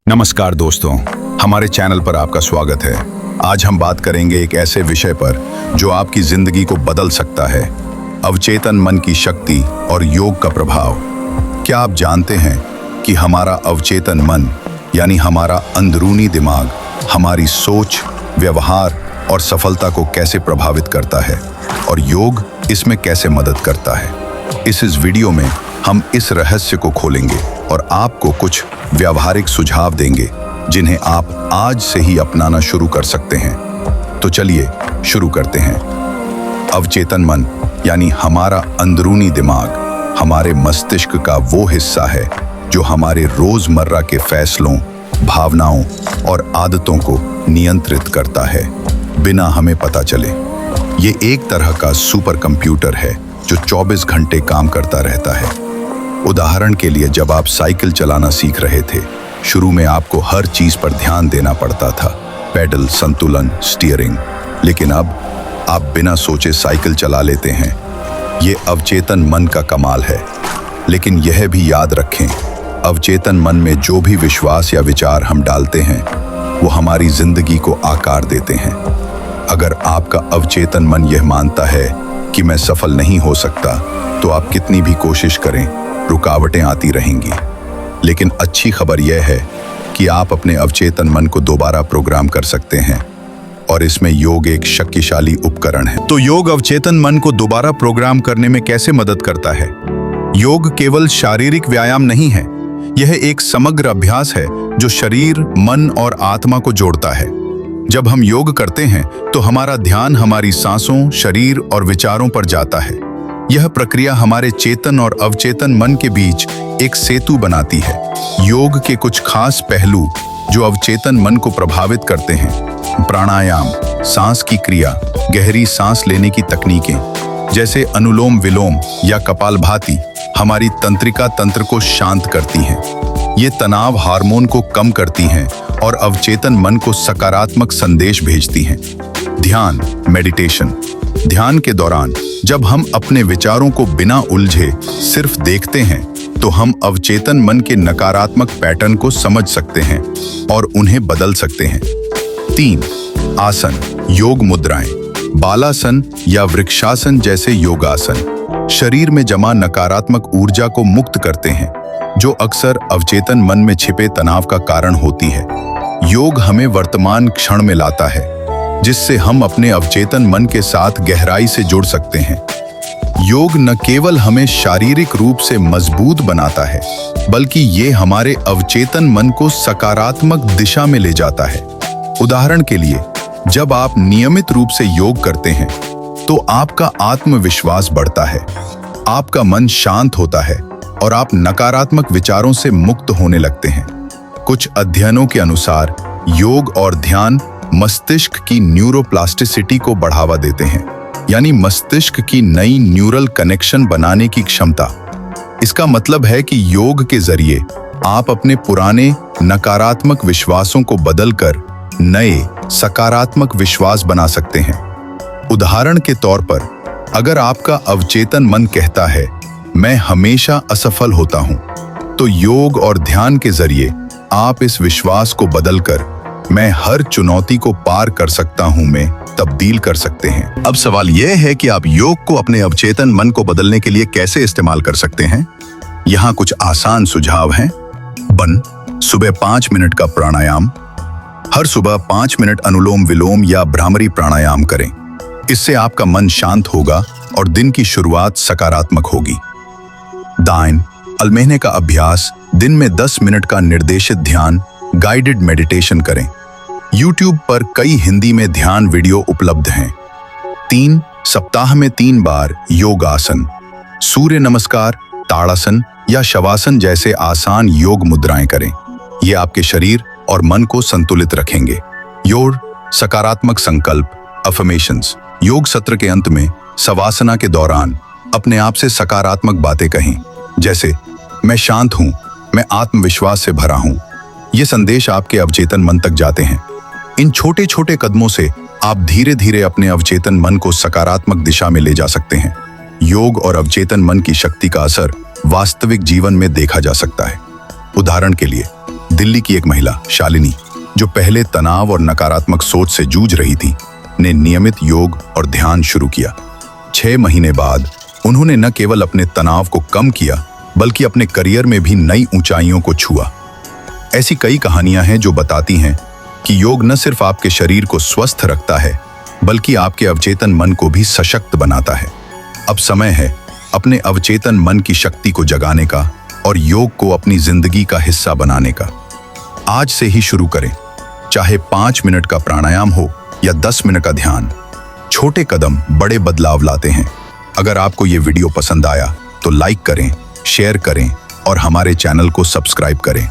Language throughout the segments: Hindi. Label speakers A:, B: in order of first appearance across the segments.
A: नमस्कार दोस्तों, हमारे चैनल पर आपका स्वागत है। आज हम बात करेंगे एक ऐसे विषय पर जो आपकी जिंदगी को बदल सकता है, अवचेतन मन की शक्ति और योग का प्रभाव। क्या आप जानते हैं कि हमारा अवचेतन मन यानी हमारा अंदरूनी दिमाग हमारी सोच, व्यवहार और सफलता को कैसे प्रभावित करता है और योग इसमें कैसे मदद करता है। इस वीडियो में हम इस रहस्य को खोलेंगे और आपको कुछ व्यावहारिक सुझाव देंगे जिन्हें आप आज से ही अपनाना शुरू कर सकते हैं। तो चलिए शुरू करते हैं। अवचेतन मन यानी हमारा अंदरूनी दिमाग हमारे मस्तिष्क का वो हिस्सा है जो हमारे रोजमर्रा के फैसलों, भावनाओं और आदतों को नियंत्रित करता है बिना हमें पता चले। ये एक तरह का सुपर कंप्यूटर है जो 24 घंटे काम करता रहता है। उदाहरण के लिए, जब आप साइकिल चलाना सीख रहे थे, शुरू में आपको हर चीज पर ध्यान देना पड़ता था, पेडल, संतुलन, स्टीयरिंग। लेकिन अब आप बिना सोचे साइकिल चला लेते हैं। ये अवचेतन मन का कमाल है। लेकिन यह भी याद रखें, अवचेतन मन में जो भी विश्वास या विचार हम डालते हैं वो हमारी जिंदगी को आकार देते हैं। अगर आपका अवचेतन मन यह मानता है कि मैं सफल नहीं हो सकता, तो आप कितनी भी कोशिश करें, रुकावटें आती रहेंगी। लेकिन अच्छी खबर यह है कि आप अपने अवचेतन मन को दोबारा प्रोग्राम कर सकते हैं और इसमें योग एक शक्तिशाली उपकरण है। तो योग अवचेतन मन को दोबारा प्रोग्राम करने में कैसे मदद करता है? योग केवल शारीरिक व्यायाम नहीं है, यह एक समग्र अभ्यास है जो शरीर, मन और आत्मा को जोड़ता है। जब हम योग करते हैं तो हमारा ध्यान हमारी सांसों, शरीर और विचारों पर जाता है। यह प्रक्रिया हमारे चेतन और अवचेतन मन के बीच एक सेतु बनाती है। योग के कुछ खास पहलू जो अवचेतन मन को प्रभावित करते हैं: प्राणायाम, सांस की क्रिया, गहरी सांस लेने की तकनीकें जैसे अनुलोम विलोम या कपालभाति हमारी तंत्रिका तंत्र को शांत करती हैं। ये तनाव हार्मोन को कम करती हैं और अवचेतन मन को सकारात्मक संदेश भेजती हैं। ध्यान, मेडिटेशन। ध्यान के दौरान जब हम अपने विचारों को बिना उलझे सिर्फ देखते हैं तो हम अवचेतन मन के नकारात्मक पैटर्न को समझ सकते हैं और उन्हें बदल सकते हैं। 3. आसन, योग मुद्राएं, बालासन या वृक्षासन जैसे योगासन शरीर में जमा नकारात्मक ऊर्जा को मुक्त करते हैं जो अक्सर अवचेतन मन में छिपे तनाव का कारण होती है। योग हमें वर्तमान क्षण में लाता है जिससे हम अपने अवचेतन मन के साथ गहराई से जुड़ सकते हैं। योग न केवल हमें शारीरिक रूप से मजबूत बनाता है बल्कि ये हमारे अवचेतन मन को सकारात्मक दिशा में ले जाता है। उदाहरण के लिए, जब आप नियमित रूप से योग करते हैं तो आपका आत्मविश्वास बढ़ता है, आपका मन शांत होता है और आप नकारात्मक विचारों से मुक्त होने लगते हैं। कुछ अध्ययनों के अनुसार योग और ध्यान मस्तिष्क की न्यूरोप्लास्टिसिटी को बढ़ावा देते हैं, यानी मस्तिष्क की नई न्यूरल कनेक्शन बनाने की क्षमता। इसका मतलब है कि योग के जरिए आप अपने पुराने नकारात्मक विश्वासों को बदलकर नए सकारात्मक विश्वास बना सकते हैं। उदाहरण के तौर पर, अगर आपका अवचेतन मन कहता है मैं हमेशा असफल होता हूं, तो योग और ध्यान के जरिए आप इस विश्वास को बदलकर मैं हर चुनौती को पार कर सकता हूं में तब्दील कर सकते हैं। अब सवाल यह है कि आप योग को अपने अवचेतन मन को बदलने के लिए कैसे इस्तेमाल कर सकते हैं। यहाँ कुछ आसान सुझाव हैं। सुबह 5 मिनट का प्राणायाम। हर सुबह 5 मिनट अनुलोम विलोम या भ्रामरी प्राणायाम करें। इससे आपका मन शांत होगा और दिन की शुरुआत सकारात्मक होगी। दाएं अलमेहने का अभ्यास। दिन में 10 मिनट का निर्देशित ध्यान, गाइडेड मेडिटेशन करें। YouTube पर कई हिंदी में ध्यान वीडियो उपलब्ध हैं। 3. सप्ताह में 3 बार योगासन, सूर्य नमस्कार, ताड़ासन या शवासन जैसे आसान योग मुद्राएं करें। ये आपके शरीर और मन को संतुलित रखेंगे। योग सकारात्मक संकल्प, अफर्मेशंस। योग सत्र के अंत में शवासना के दौरान अपने आप से सकारात्मक बातें कहें, जैसे मैं शांत हूं, मैं आत्मविश्वास से भरा हूं। ये संदेश आपके अवचेतन मन तक जाते हैं। इन छोटे छोटे कदमों से आप धीरे धीरे अपने अवचेतन मन को सकारात्मक दिशा में ले जा सकते हैं। योग और अवचेतन मन की शक्ति का असर वास्तविक जीवन में देखा जा सकता है। उदाहरण के लिए, दिल्ली की एक महिला शालिनी, जो पहले तनाव और नकारात्मक सोच से जूझ रही थी, ने नियमित योग और ध्यान शुरू किया। 6 महीने बाद उन्होंने न केवल अपने तनाव को कम किया, बल्कि अपने करियर में भी नई ऊंचाइयों को छुआ। ऐसी कई कहानियां हैं जो बताती हैं कि योग न सिर्फ आपके शरीर को स्वस्थ रखता है, बल्कि आपके अवचेतन मन को भी सशक्त बनाता है। अब समय है अपने अवचेतन मन की शक्ति को जगाने का और योग को अपनी जिंदगी का हिस्सा बनाने का। आज से ही शुरू करें, चाहे 5 मिनट का प्राणायाम हो या 10 मिनट का ध्यान। छोटे कदम बड़े बदलाव लाते हैं। अगर आपको ये वीडियो पसंद आया तो लाइक करें, शेयर करें और हमारे चैनल को सब्सक्राइब करें।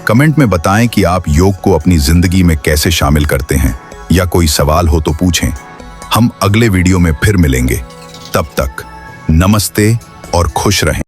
A: कमेंट में बताएं कि आप योग को अपनी जिंदगी में कैसे शामिल करते हैं, या कोई सवाल हो तो पूछें। हम अगले वीडियो में फिर मिलेंगे। तब तक नमस्ते और खुश रहें।